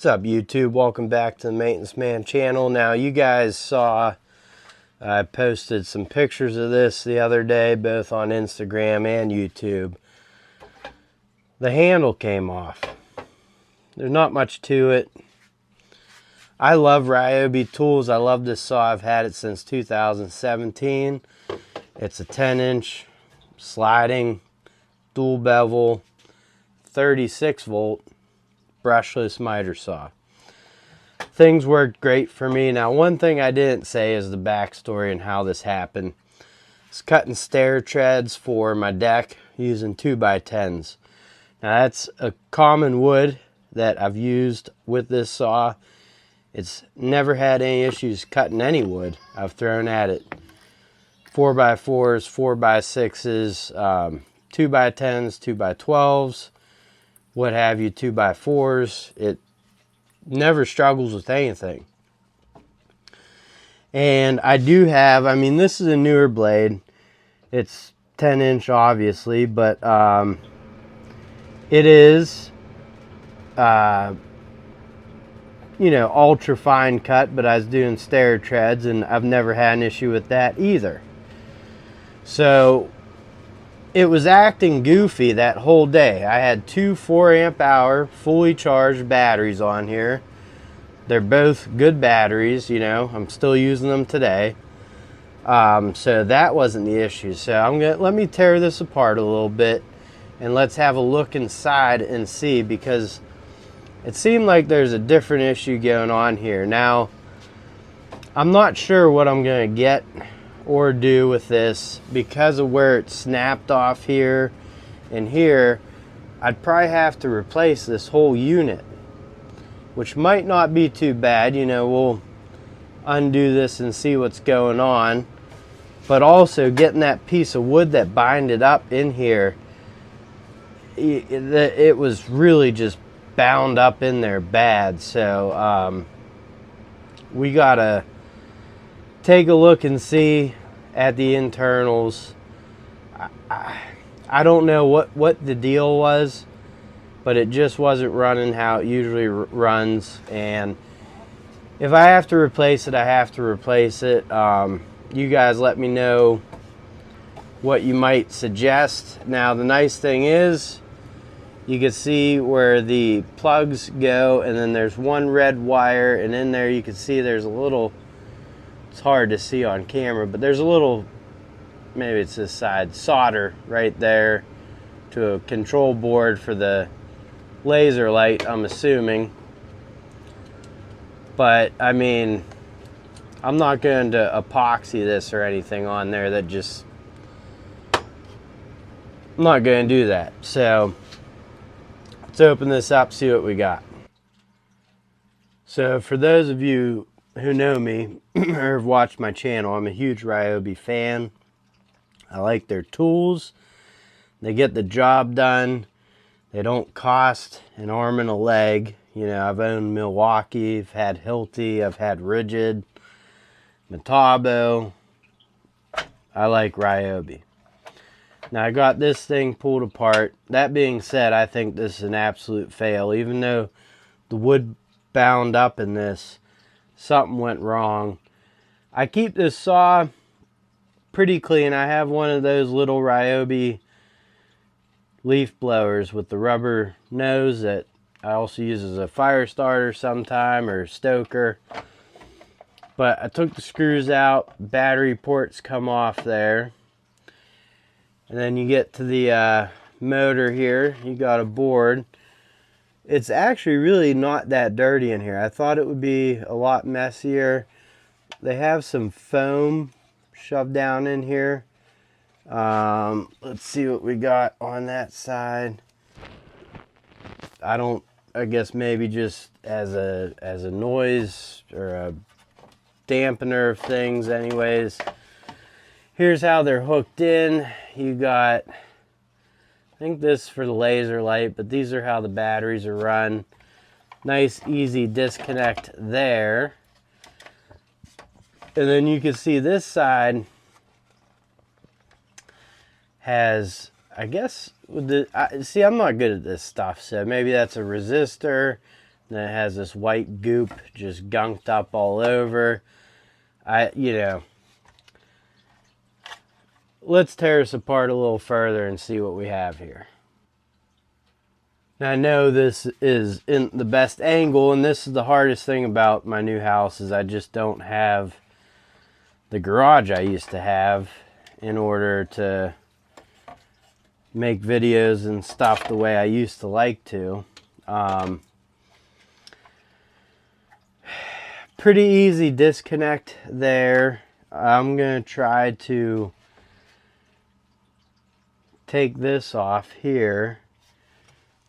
What's up, YouTube? Welcome back to the Maintenance Man channel. Now, you guys saw I posted some pictures of this the other day, both on Instagram and YouTube. The handle came off. There's not much to it. I love Ryobi tools. I love this saw. I've had it since 2017. It's a 10-inch sliding dual bevel 36 volt brushless miter saw. Things worked great for me. Now, one thing I didn't say is the backstory and how this happened. I was cutting stair treads for my deck using 2x10s. Now, that's a common wood that I've used with this saw. It's never had any issues cutting any wood I've thrown at it. 4x4s, 4x6s, 2x10s, 2x12s, what have you, 2x4s. It never struggles with anything. And I do have, I mean, this is a newer blade. It's 10-inch, obviously, but it is, you know, ultra fine cut, but I was doing stair treads, and I've never had an issue with that either. So it was acting goofy that whole day. I had two 4-amp-hour fully charged batteries on here. They're both good batteries, you know. I'm still using them today. So that wasn't the issue. So let me tear this apart a little bit and let's have a look inside and see, because it seemed like there's a different issue going on here. Now, I'm not sure what I'm going to get or do with this because of where it snapped off here and here. I'd probably have to replace this whole unit, which might not be too bad. You know, we'll undo this and see what's going on. But also getting that piece of wood that binded up in here, it was really just bound up in there bad. So we gotta take a look and see at the internals. I don't know what the deal was, but it just wasn't running how it usually runs. And if I have to replace it, I have to replace it. You guys let me know what you might suggest. Now, the nice thing is you can see where the plugs go, and then there's one red wire, and in there you can see there's a little, it's hard to see on camera, but there's a little, maybe it's this side, solder right there to a control board for the laser light, I'm assuming. But I mean, I'm not going to epoxy this or anything on there. That just, I'm not going to do that. So let's open this up, see what we got. So for those of you who know me or have watched my channel, I'm a huge Ryobi fan. I like their tools. They get the job done. They don't cost an arm and a leg. You know, I've owned Milwaukee, I've had Hilti, I've had Rigid, Metabo. I like Ryobi. Now, I got this thing pulled apart. That being said, I think this is an absolute fail. Even though the wood bound up in this, something went wrong. I keep this saw pretty clean. I have one of those little Ryobi leaf blowers with the rubber nose that I also use as a fire starter sometime, or stoker. But I took the screws out, battery ports come off there. And then you get to the motor here, you got a board. It's actually really not that dirty in here. I thought it would be a lot messier. They have some foam shoved down in here. Let's see what we got on that side. I guess maybe just as a noise or a dampener of things. Anyways, here's how they're hooked in. You got, I think this is for the laser light, but these are how the batteries are run. Nice easy disconnect there. And then you can see this side has, I guess, with the, see, I'm not good at this stuff, so maybe that's a resistor. And it has this white goop just gunked up all over. Let's tear this apart a little further and see what we have here. Now, I know this is in the best angle, and this is the hardest thing about my new house is I just don't have the garage I used to have in order to make videos and stuff the way I used to like to. Pretty easy disconnect there. I'm going to try to take this off here,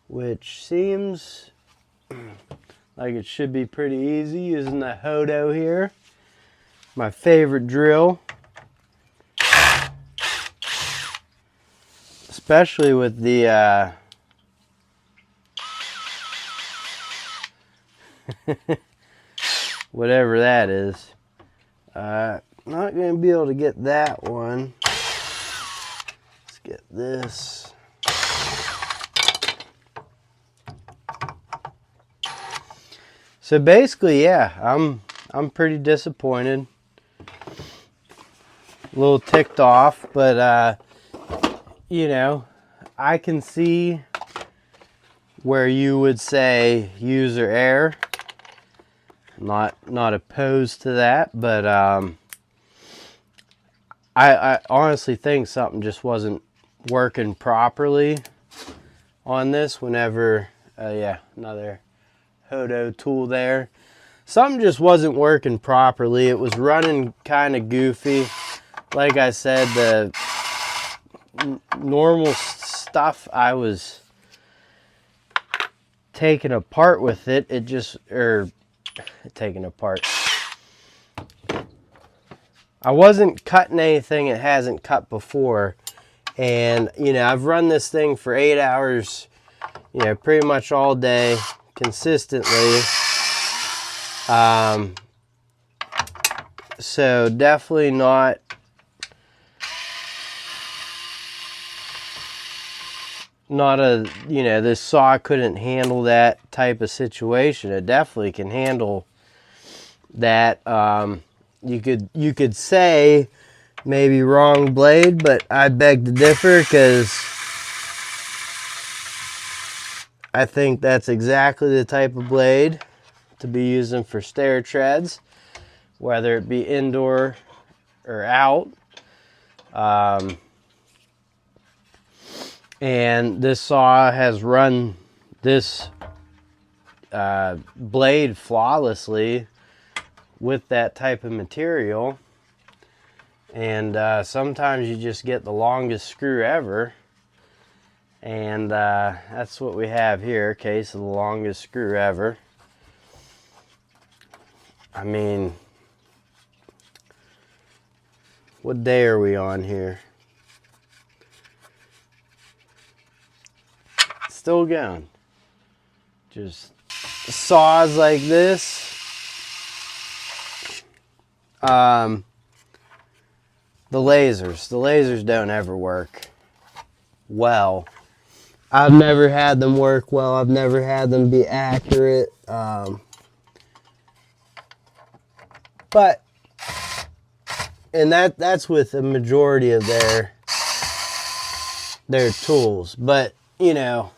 which seems like it should be pretty easy using the Hodo here. My favorite drill. Especially with the whatever that is. Not going to be able to get that one. Let's get this. So basically, yeah, I'm pretty disappointed. A little ticked off, but you know, I can see where you would say user error. Not opposed to that, but I honestly think something just wasn't working properly on this whenever, yeah, another Hodo tool there. Something just wasn't working properly. It was running kind of goofy. Like I said, the normal stuff I was taking apart with it, it just, taking apart. I wasn't cutting anything it hasn't cut before. And, you know, I've run this thing for 8 hours, you know, pretty much all day, consistently. So definitely not a, you know, this saw couldn't handle that type of situation. It definitely can handle that. You could say maybe wrong blade, but I beg to differ, because I think that's exactly the type of blade to be using for stair treads, whether it be indoor or out. And this saw has run this blade flawlessly with that type of material. And sometimes you just get the longest screw ever. And that's what we have here, case of the longest screw ever. I mean, what day are we on here? Still going. Just saws like this. The lasers don't ever work well. I've never had them work well. I've never had them be accurate. But, and that's with a majority of their tools. But, you know,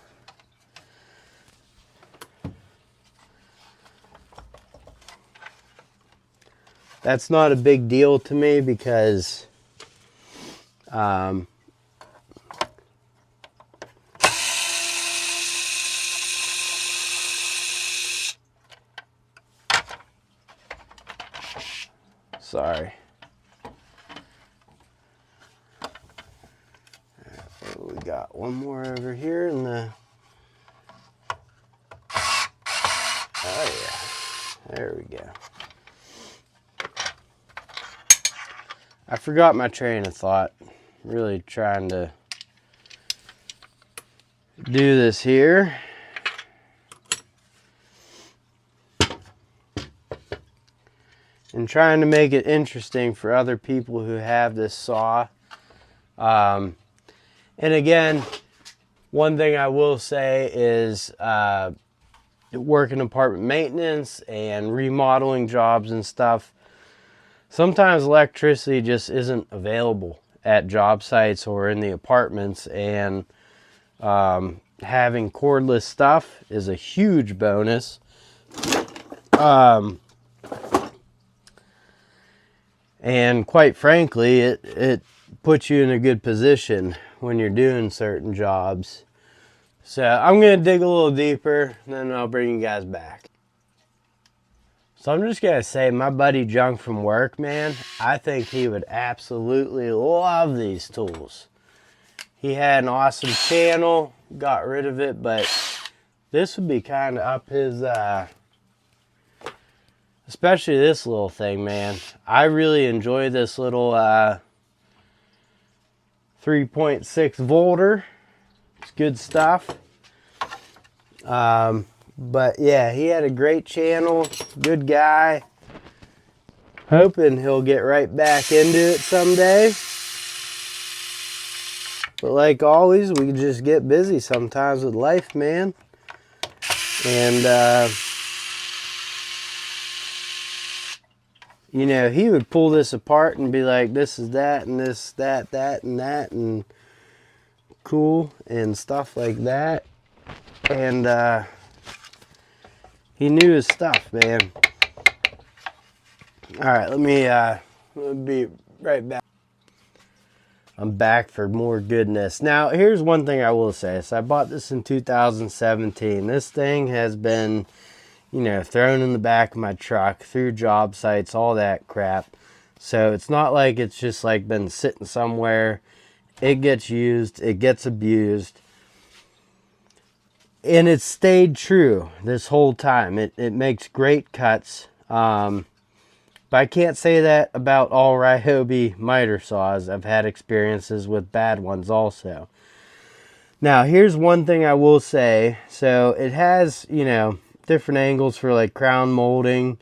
that's not a big deal to me, because sorry. We got one more over here in the, oh yeah, there we go. I forgot my train of thought. Really trying to do this here. And trying to make it interesting for other people who have this saw. And again, one thing I will say is working apartment maintenance and remodeling jobs and stuff, sometimes electricity just isn't available at job sites or in the apartments, and having cordless stuff is a huge bonus. And quite frankly, it puts you in a good position when you're doing certain jobs. So I'm going to dig a little deeper, and then I'll bring you guys back. So I'm just going to say, my buddy Junk from work, man, I think he would absolutely love these tools. He had an awesome channel, got rid of it, but this would be kind of up his, especially this little thing, man. I really enjoy this little 3.6 volter. It's good stuff. But yeah, he had a great channel, good guy. Hoping he'll get right back into it someday. But like always, we just get busy sometimes with life, man. And you know, he would pull this apart and be like, this is that, and this, that, and that, and cool, and stuff like that. And he knew his stuff, man. All right, let me be right back. I'm back for more goodness. Now, here's one thing I will say. So I bought this in 2017. This thing has been, you know, thrown in the back of my truck, through job sites, all that crap. So it's not like it's just like been sitting somewhere. It gets used, it gets abused. And it's stayed true this whole time. It makes great cuts. But I can't say that about all Ryobi miter saws. I've had experiences with bad ones also. Now, here's one thing I will say. So it has, you know, different angles for like crown molding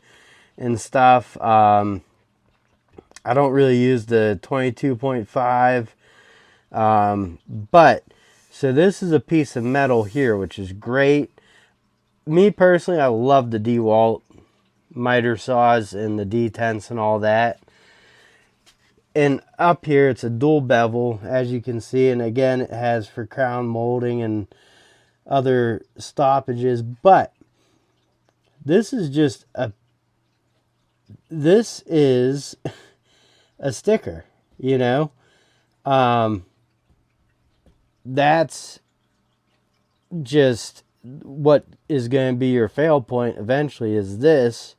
and stuff. I don't really use the 22.5. But, so this is a piece of metal here, which is great. Me personally, I love the DeWalt miter saws and the D10s and all that. And up here, it's a dual bevel, as you can see. And again, it has for crown molding and other stoppages. But this is just this is a sticker, you know. That's just what is going to be your fail point eventually, is this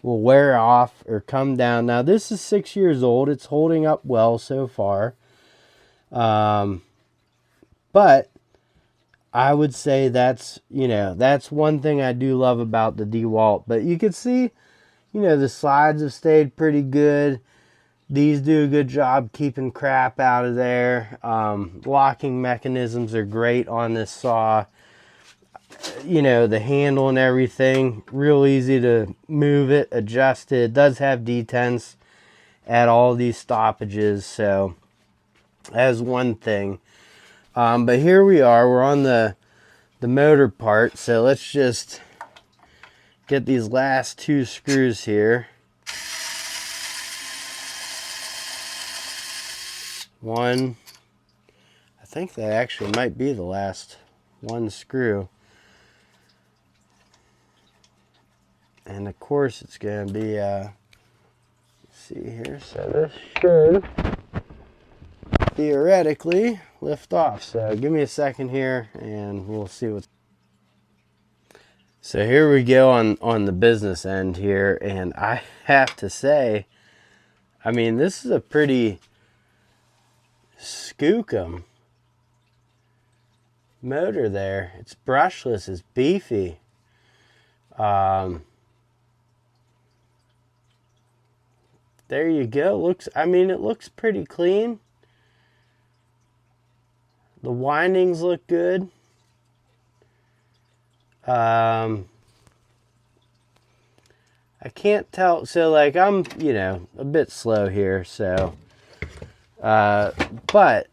will wear off or come down. Now, this is 6 years old. It's holding up well so far. But I would say that's, you know, that's one thing I do love about the DeWalt. But you can see, you know, the slides have stayed pretty good. These do a good job keeping crap out of there. Locking mechanisms are great on this saw. You know, the handle and everything, real easy to move it, adjust it. It does have detents at all these stoppages, so that's one thing. But here we are, we're on the motor part, so let's just get these last two screws here. One, I think that actually might be the last one screw. And of course it's going to be, let's see here, so this should theoretically lift off. So give me a second here and we'll see what's. So here we go on the business end here, and I have to say, I mean, this is a pretty skookum motor there. It's brushless, it's beefy. There you go. Looks, I mean, it looks pretty clean. The windings look good. I can't tell. So like, I'm, you know, a bit slow here. So, but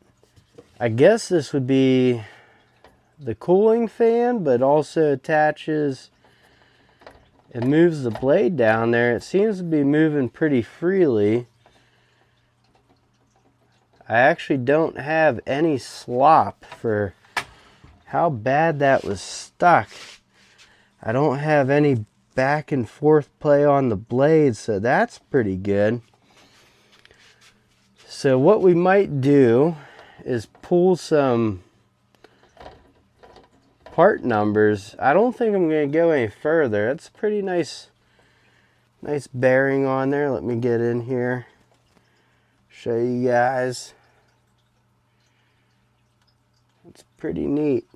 I guess this would be the cooling fan, but also attaches and moves the blade down there. It seems to be moving pretty freely. I actually don't have any slop for how bad that was stuck. I don't have any back and forth play on the blade, so that's pretty good. So what we might do is pull some part numbers. I don't think I'm going to go any further. That's a pretty nice bearing on there. Let me get in here, show you guys. It's pretty neat.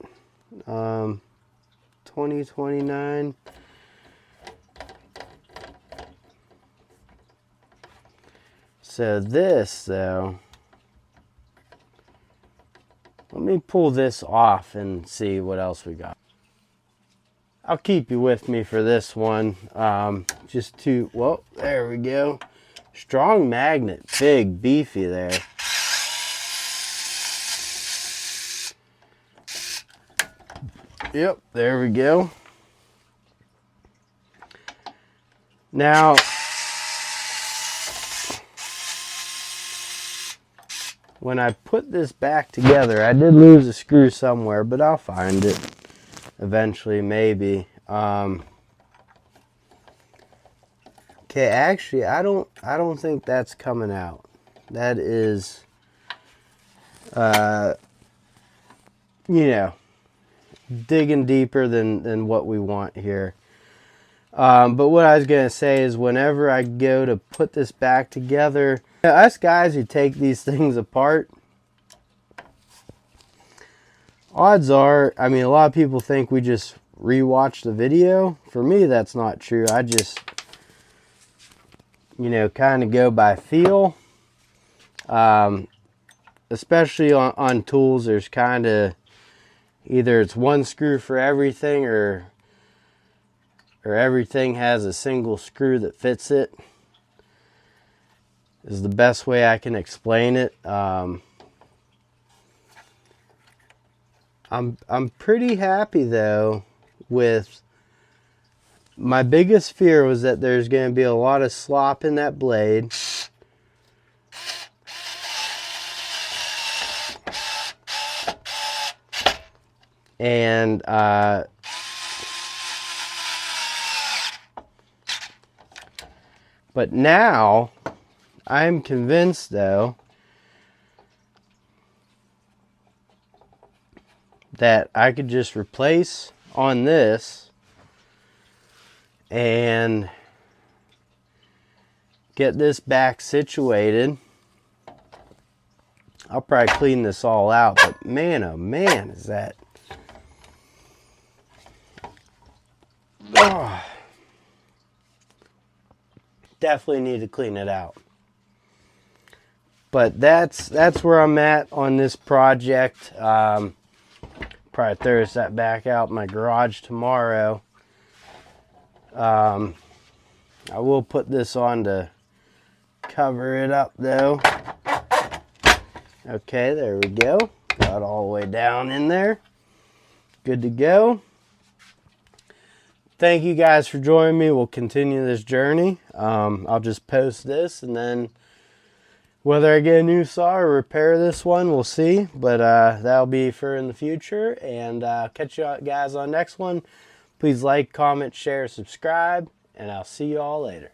2029. So this, though, let me pull this off and see what else we got. I'll keep you with me for this one. Just to, well, there we go. Strong magnet, big, beefy there. Yep, there we go. Now, when I put this back together, I did lose a screw somewhere, but I'll find it eventually, maybe. Okay, actually, I don't think that's coming out. That is, you know, digging deeper than what we want here. But what I was going to say is whenever I go to put this back together, us guys who take these things apart, odds are, I mean, a lot of people think we just rewatch the video. For me, that's not true. I just, you know, kind of go by feel. Especially on tools, there's kind of either it's one screw for everything or everything has a single screw that fits it, is the best way I can explain it. I'm pretty happy though with, my biggest fear was that there's going to be a lot of slop in that blade. And but now I'm convinced though that I could just replace on this and get this back situated. I'll probably clean this all out, but man, oh man, is that... Oh, definitely need to clean it out. But that's where I'm at on this project. Probably throw that back out in my garage tomorrow. I will put this on to cover it up though. Okay, there we go. Got all the way down in there. Good to go. Thank you guys for joining me. We'll continue this journey. I'll just post this, and then whether I get a new saw or repair this one, we'll see. But that'll be for in the future. And catch you guys on next one. Please like, comment, share, subscribe, and I'll see you all later.